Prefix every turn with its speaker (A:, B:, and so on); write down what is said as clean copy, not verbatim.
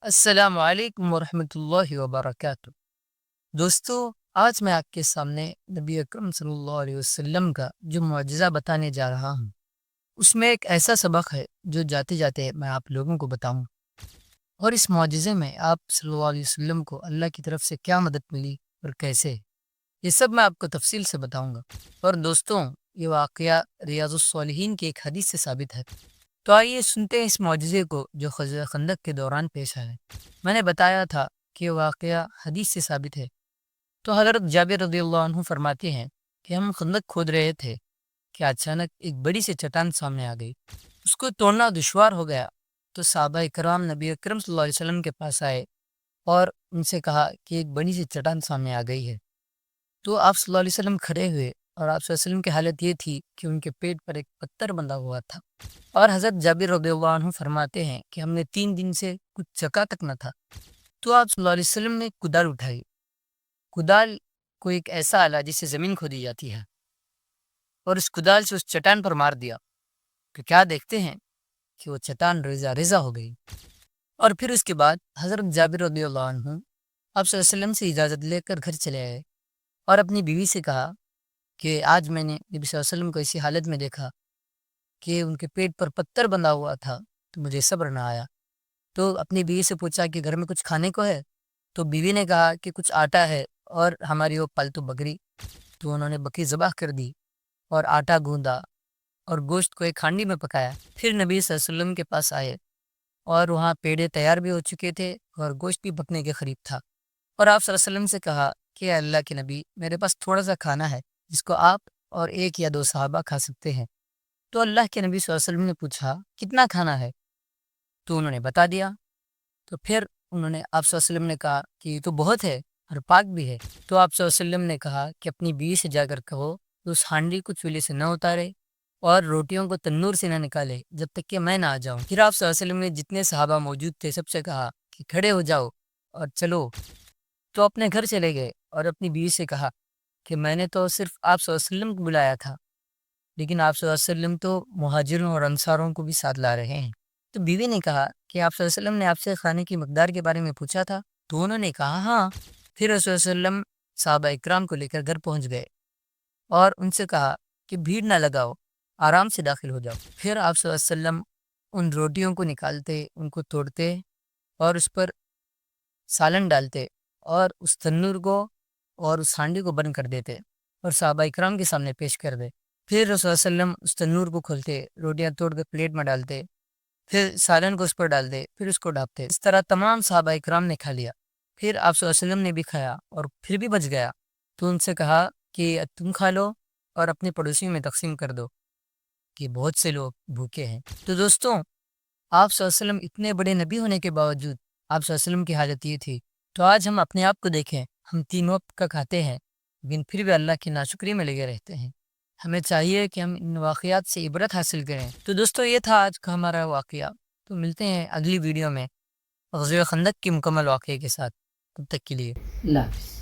A: السلام علیکم ورحمۃ اللہ وبرکاتہ۔ دوستو، آج میں آپ کے سامنے نبی اکرم صلی اللہ علیہ وسلم کا جو معجزہ بتانے جا رہا ہوں، اس میں ایک ایسا سبق ہے جو جاتے جاتے میں آپ لوگوں کو بتاؤں، اور اس معجزے میں آپ صلی اللہ علیہ وسلم کو اللہ کی طرف سے کیا مدد ملی اور کیسے، یہ سب میں آپ کو تفصیل سے بتاؤں گا۔ اور دوستوں، یہ واقعہ ریاض الصالحین کی ایک حدیث سے ثابت ہے۔ تو آئیے سنتے ہیں اس معجزے کو جو غزوہ خندق کے دوران پیش آیا ہے۔ میں نے بتایا تھا کہ یہ واقعہ حدیث سے ثابت ہے۔ تو حضرت جابر رضی اللہ عنہ فرماتے ہیں کہ ہم خندق کھود رہے تھے کہ اچانک ایک بڑی سی چٹان سامنے آ گئی، اس کو توڑنا دشوار ہو گیا۔ تو صحابہ کرام نبی اکرم صلی اللہ علیہ وسلم کے پاس آئے اور ان سے کہا کہ ایک بڑی سی چٹان سامنے آ گئی ہے۔ تو آپ صلی اللہ علیہ وسلم کھڑے ہوئے، اور آپ صلی اللہ علیہ وسلم کی حالت یہ تھی کہ ان کے پیٹ پر ایک پتھر بندھا ہوا تھا۔ اور حضرت جابر رضی اللہ عنہ فرماتے ہیں کہ ہم نے 3 دن سے کچھ چکا تک نہ تھا۔ تو آپ صلی اللہ علیہ وسلم نے کدال اٹھائی۔ کدال کو ایک ایسا آلہ جس سے زمین کھودی جاتی ہے، اور اس کدال سے اس چٹان پر مار دیا کہ کیا دیکھتے ہیں کہ وہ چٹان ریزہ ریزہ ہو گئی۔ اور پھر اس کے بعد حضرت جابر رضی اللہ عنہ آپ صلی اللہ علیہ وسلم سے اجازت لے کر گھر چلے آئے، اور اپنی بیوی سے کہا کہ آج میں نے نبی صلی اللہ علیہ وسلم کو اسی حالت میں دیکھا کہ ان کے پیٹ پر پتھر بندھا ہوا تھا، تو مجھے صبر نہ آیا۔ تو اپنی بیوی سے پوچھا کہ گھر میں کچھ کھانے کو ہے؟ تو بیوی نے کہا کہ کچھ آٹا ہے اور ہماری وہ پالتو بکری۔ تو انہوں نے بکری ذبح کر دی اور آٹا گوندا اور گوشت کو ایک ہانڈی میں پکایا۔ پھر نبی صلی اللہ علیہ وسلم کے پاس آئے، اور وہاں پیڑے تیار بھی ہو چکے تھے اور گوشت بھی پکنے کے قریب تھا۔ اور آپ صلی اللہ علیہ وسلم سے کہا کہ اے اللہ کے نبی، میرے پاس تھوڑا سا کھانا ہے جس کو آپ اور 1 یا 2 صحابہ کھا سکتے ہیں۔ تو اللہ کے نبی صلی اللہ علیہ وسلم نے پوچھا کتنا کھانا ہے؟ تو انہوں نے بتا دیا۔ تو پھر انہوں نے آپ صلی اللہ علیہ وسلم نے کہا کہ یہ تو بہت ہے اور پاک بھی ہے۔ تو آپ صلی اللہ علیہ وسلم نے کہا کہ اپنی بیوی سے جا کر کہو کہ اس ہانڈی کو چولہے سے نہ اتارے اور روٹیوں کو تنور سے نہ نکالے جب تک کہ میں نہ آ جاؤں۔ پھر آپ صلی اللہ علیہ وسلم نے جتنے صحابہ موجود تھے سب سے کہا کہ کھڑے ہو جاؤ اور چلو۔ تو اپنے گھر چلے گئے اور اپنی بیوی سے کہا کہ میں نے تو صرف آپ صلی اللہ علیہ وسلم کو بلایا تھا، لیکن آپ صلی اللہ علیہ وسلم تو مہاجروں اور انصاروں کو بھی ساتھ لا رہے ہیں۔ تو بیوی نے کہا کہ آپ صلی اللہ علیہ وسلم نے آپ سے کھانے کی مقدار کے بارے میں پوچھا تھا؟ تو انہوں نے کہا ہاں۔ پھر رسول اللہ علیہ وسلم صحابہ اکرام کو لے کر گھر پہنچ گئے اور ان سے کہا کہ بھیڑ نہ لگاؤ، آرام سے داخل ہو جاؤ۔ پھر آپ صلی اللہ علیہ وسلم ان روٹیوں کو نکالتے، ان کو توڑتے اور اس پر سالن ڈالتے اور اس تنور کو اور اس ہانڈی کو بند کر دیتے اور صحابہ اکرام کے سامنے پیش کر دے۔ پھر رسول اللہ علیہ وسلم اس تنور کو کھولتے، روٹیاں توڑ کے پلیٹ میں ڈالتے، پھر سالن کو اس پر ڈال دے، پھر اس کو ڈھانپتے۔ اس طرح تمام صحابہ اکرام نے کھا لیا۔ پھر آپ صلی اللہ علیہ وسلم نے بھی کھایا اور پھر بھی بچ گیا، تو ان سے کہا کہ تم کھا لو اور اپنے پڑوسیوں میں تقسیم کر دو کہ بہت سے لوگ بھوکے ہیں۔ تو دوستوں، آپ صلی اللہ علیہ وسلم اتنے بڑے نبی ہونے کے باوجود آپ صلی اللہ علیہ وسلم کی حالت یہ تھی۔ تو آج ہم اپنے آپ کو دیکھیں، ہم 3 وقت کا کھاتے ہیں لیکن پھر بھی اللہ کی ناشکری میں لگے رہتے ہیں۔ ہمیں چاہیے کہ ہم ان واقعات سے عبرت حاصل کریں۔ تو دوستو، یہ تھا آج کا ہمارا واقعہ۔ تو ملتے ہیں اگلی ویڈیو میں غزوہ خندق کی مکمل واقعے کے ساتھ۔ تب تک کے لیے اللہ حافظ۔